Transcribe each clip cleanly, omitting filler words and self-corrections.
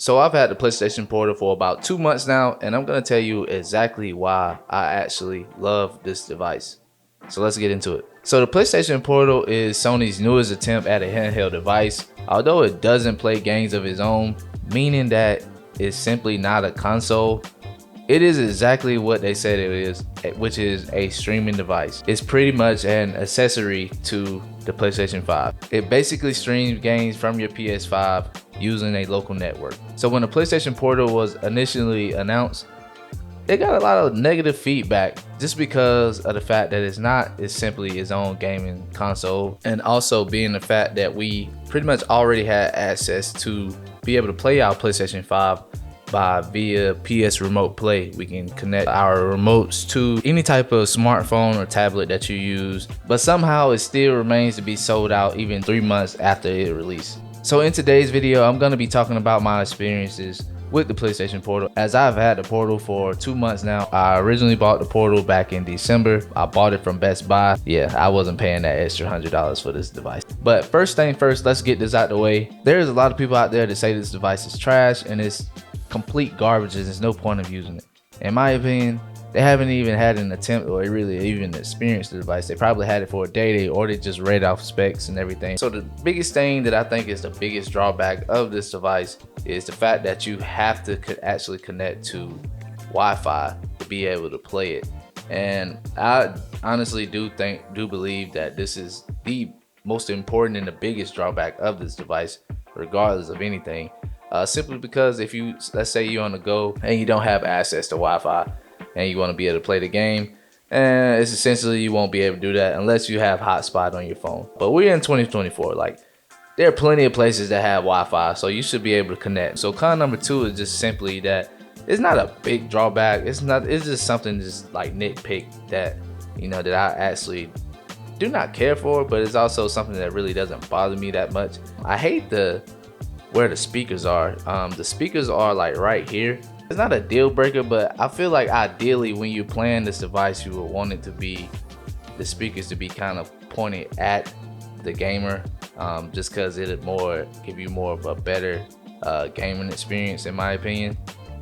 So I've had the PlayStation Portal for about 2 months now, and I'm gonna tell you exactly why I actually love this device. So let's get into it. So the PlayStation Portal is Sony's newest attempt at a handheld device. Although it doesn't play games of its own, meaning that it's simply not a console, it is exactly what they said it is, which is a streaming device. It's pretty much an accessory to the PlayStation 5. It basically streams games from your PS5 using a local network. So when the PlayStation Portal was initially announced, it got a lot of negative feedback just because of the fact that it's simply its own gaming console, and also being the fact that we pretty much already had access to be able to play our PlayStation 5 via PS Remote Play. We can connect our remotes to any type of smartphone or tablet that you use, but somehow it still remains to be sold out even 3 months after it released. So in today's video, I'm going to be talking about my experiences with the PlayStation Portal, as I've had the Portal for 2 months now. I originally bought the Portal back in December. I bought it from Best Buy. Yeah, I wasn't paying that extra $100 for this device. But first thing first, let's get this out the way. There's a lot of people out there that say this device is trash and it's complete garbage and there's no point of using it. In my opinion, they haven't even had an attempt or really even experienced the device. They probably had it for a day, or they just read off specs and everything. So the biggest thing that I think is the biggest drawback of this device is the fact that you have to actually connect to Wi-Fi to be able to play it. And I honestly do believe that this is the most important and the biggest drawback of this device, regardless of anything. Simply because if you, let's say you're on the go and you don't have access to Wi-Fi and you want to be able to play the game, and it's essentially you won't be able to do that unless you have hotspot on your phone. But we're in 2024, like there are plenty of places that have Wi-Fi, so you should be able to connect. So con number two is just simply that it's not a big drawback. It's just something just like nitpick that, you know, that I actually do not care for, but it's also something that really doesn't bother me that much. I hate where the speakers are. The speakers are like right here. It's not a deal breaker, but I feel like ideally when you're playing this device, you would want it to be, the speakers to be kind of pointed at the gamer, just because it'd give you more of a better gaming experience, in my opinion.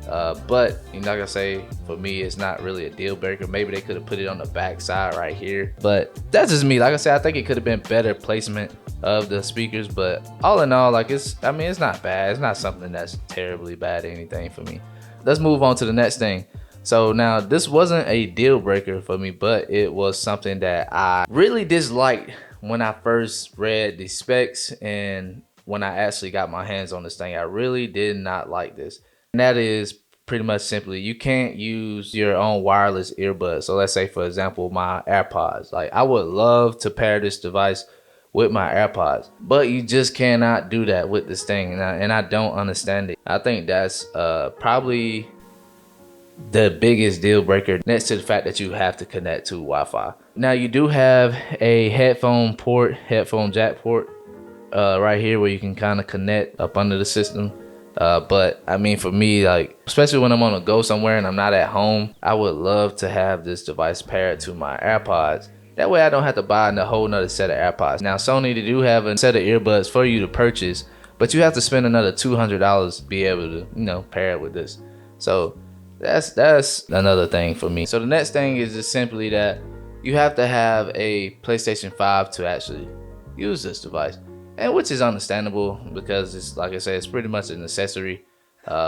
But you know, like I say, for me, it's not really a deal breaker. Maybe they could have put it on the back side right here, but that's just me. Like I said, I think it could have been better placement of the speakers, but all in all, like it's not bad. It's not something that's terribly bad or anything for me. Let's move on to the next thing. So now this wasn't a deal breaker for me, but it was something that I really disliked when I first read the specs, and when I actually got my hands on this thing, I really did not like this. And that is pretty much simply, you can't use your own wireless earbuds. So let's say, for example, my AirPods. Like I would love to pair this device with my AirPods, but you just cannot do that with this thing, and I don't understand it. I think that's probably the biggest deal breaker, next to the fact that you have to connect to Wi-Fi. Now you do have a headphone jack port right here where you can kind of connect up under the system. But I mean, for me, like especially when I'm on a go somewhere and I'm not at home, I would love to have this device paired to my AirPods. That way I don't have to buy a whole nother set of AirPods. Now Sony, they do have a set of earbuds for you to purchase, but you have to spend another $200 to be able to, you know, pair it with this. So that's another thing for me. So the next thing is just simply that you have to have a PlayStation 5 to actually use this device, and which is understandable because it's, like I said, it's pretty much an accessory.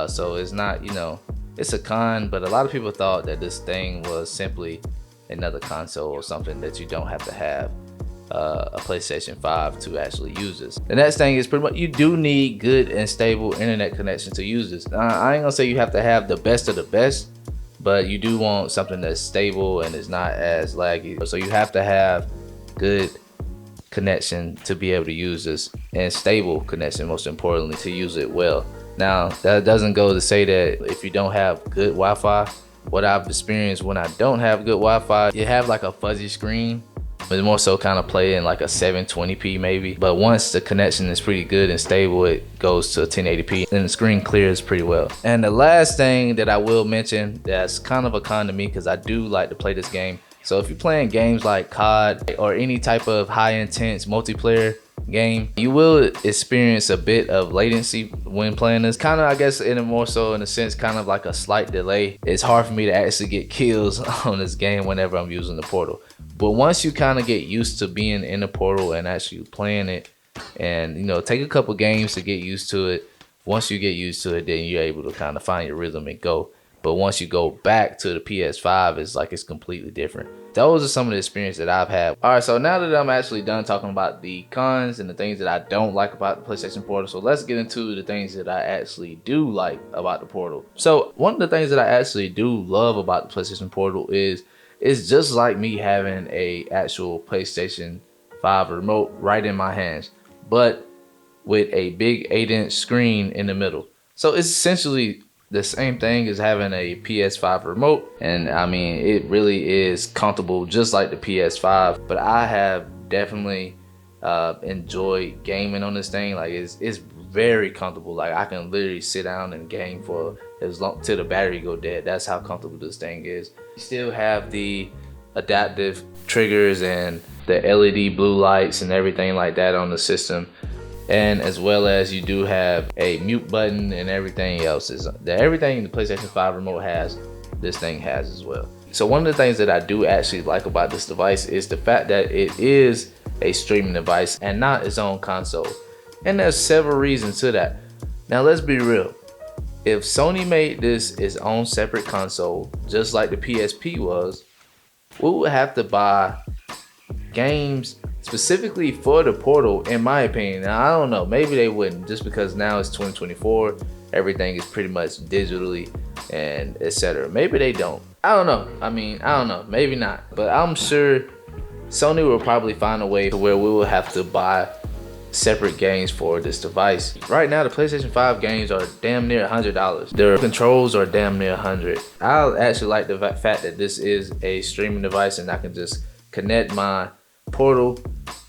So it's not, you know, it's a con, but a lot of people thought that this thing was simply another console or something that you don't have to have a PlayStation 5 to actually use this. The next thing is pretty much you do need good and stable internet connection to use this. I ain't gonna say you have to have the best of the best, but you do want something that's stable and is not as laggy. So you have to have good connection to be able to use this, and stable connection, most importantly, to use it well. Now that doesn't go to say that if you don't have good Wi-Fi. What I've experienced when I don't have good Wi-Fi, you have like a fuzzy screen, but more so kind of play in like a 720p maybe. But once the connection is pretty good and stable, it goes to 1080p and the screen clears pretty well. And the last thing that I will mention that's kind of a con to me, because I do like to play this game. So if you're playing games like COD or any type of high intense multiplayer, game. You will experience a bit of latency when playing this, kind of, I guess, in a more so in a sense, kind of like a slight delay. It's hard for me to actually get kills on this game whenever I'm using the portal. But once you kind of get used to being in the portal and actually playing it, and you know, take a couple games to get used to it. Once you get used to it, then you're able to kind of find your rhythm and go. But once you go back to the PS5, it's like it's completely different. Those are some of the experience that I've had. All right, so now that I'm actually done talking about the cons and the things that I don't like about the PlayStation Portal, so let's get into the things that I actually do like about the Portal. So one of the things that I actually do love about the PlayStation Portal is it's just like me having a actual PlayStation 5 remote right in my hands, but with a big 8-inch screen in the middle. So it's essentially the same thing as having a PS5 remote. And I mean, it really is comfortable just like the PS5, but I have definitely enjoyed gaming on this thing. Like it's very comfortable. Like I can literally sit down and game for as long till the battery go dead. That's how comfortable this thing is. You still have the adaptive triggers and the LED blue lights and everything like that on the system. And as well as you do have a mute button and everything else. Everything the PlayStation 5 remote has, this thing has as well. So one of the things that I do actually like about this device is the fact that it is a streaming device and not its own console. And there's several reasons to that. Now let's be real. If Sony made this its own separate console, just like the PSP was, we would have to buy games specifically for the Portal, in my opinion. Now, I don't know, maybe they wouldn't, just because now it's 2024, everything is pretty much digitally and etc. Maybe they don't. I don't know. I mean, I don't know, maybe not. But I'm sure Sony will probably find a way to where we will have to buy separate games for this device. Right now, the PlayStation 5 games are damn near $100. Their controls are damn near $100. I actually like the fact that this is a streaming device and I can just connect my Portal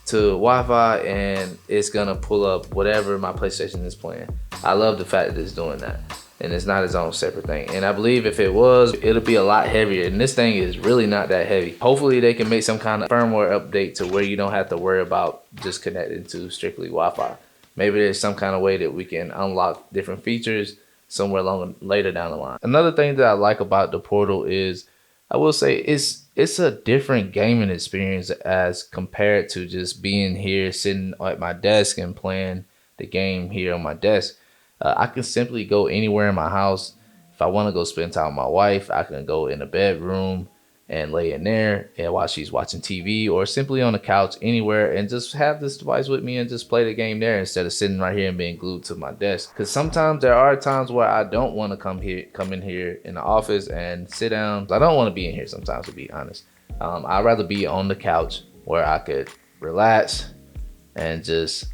to Wi-Fi and it's gonna pull up whatever my PlayStation is playing. I love the fact that it's doing that and it's not its own separate thing. And I believe if it was, it'll be a lot heavier, and this thing is really not that heavy. Hopefully they can make some kind of firmware update to where you don't have to worry about just connecting to strictly Wi-Fi. Maybe there's some kind of way that we can unlock different features somewhere later down the line. Another thing that I like about the Portal is, I will say, it's a different gaming experience as compared to just being here sitting at my desk and playing the game here on my desk. I can simply go anywhere in my house. If I want to go spend time with my wife, I can go in the bedroom and lay in there and while she's watching TV, or simply on the couch anywhere, and just have this device with me and just play the game there instead of sitting right here and being glued to my desk. Because sometimes there are times where I don't want to come in here in the office and sit down. I don't want to be in here sometimes, to be honest. I'd rather be on the couch where I could relax and just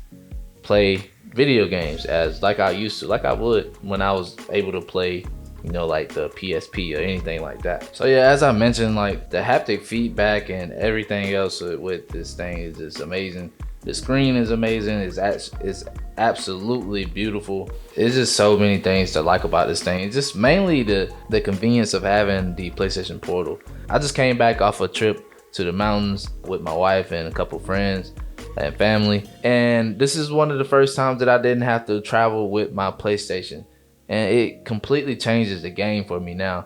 play video games like I would when I was able to play, you know, like the PSP or anything like that. So yeah, as I mentioned, like the haptic feedback and everything else with this thing is just amazing. The screen is amazing. It's absolutely beautiful. It's just so many things to like about this thing. It's just mainly the convenience of having the PlayStation Portal. I just came back off a trip to the mountains with my wife and a couple friends and family, and this is one of the first times that I didn't have to travel with my PlayStation, and it completely changes the game for me now.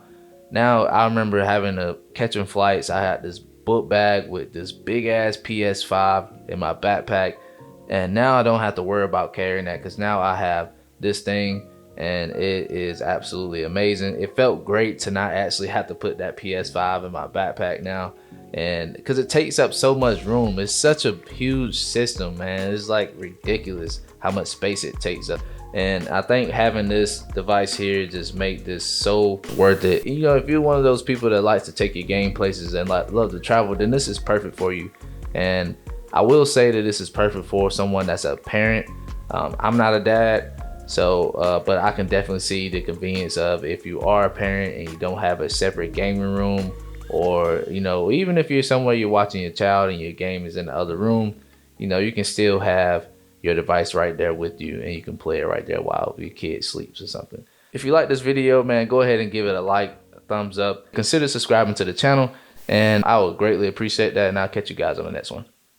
I remember having to catching flights. I had this book bag with this big ass PS5 in my backpack, and now I don't have to worry about carrying that because now I have this thing, and it is absolutely amazing. It felt great to not actually have to put that PS5 in my backpack now, and because it takes up so much room. It's such a huge system, man. It's like ridiculous how much space it takes up. And I think having this device here just make this so worth it. You know, if you're one of those people that likes to take your game places and love to travel, then this is perfect for you. And I will say that this is perfect for someone that's a parent. I'm not a dad, so but I can definitely see the convenience of if you are a parent and you don't have a separate gaming room, or you know, even if you're somewhere you're watching your child and your game is in the other room, you know, you can still have your device right there with you and you can play it right there while your kid sleeps or something. If you like this video, man, go ahead and give it a like, a thumbs up. Consider subscribing to the channel, and I would greatly appreciate that, and I'll catch you guys on the next one.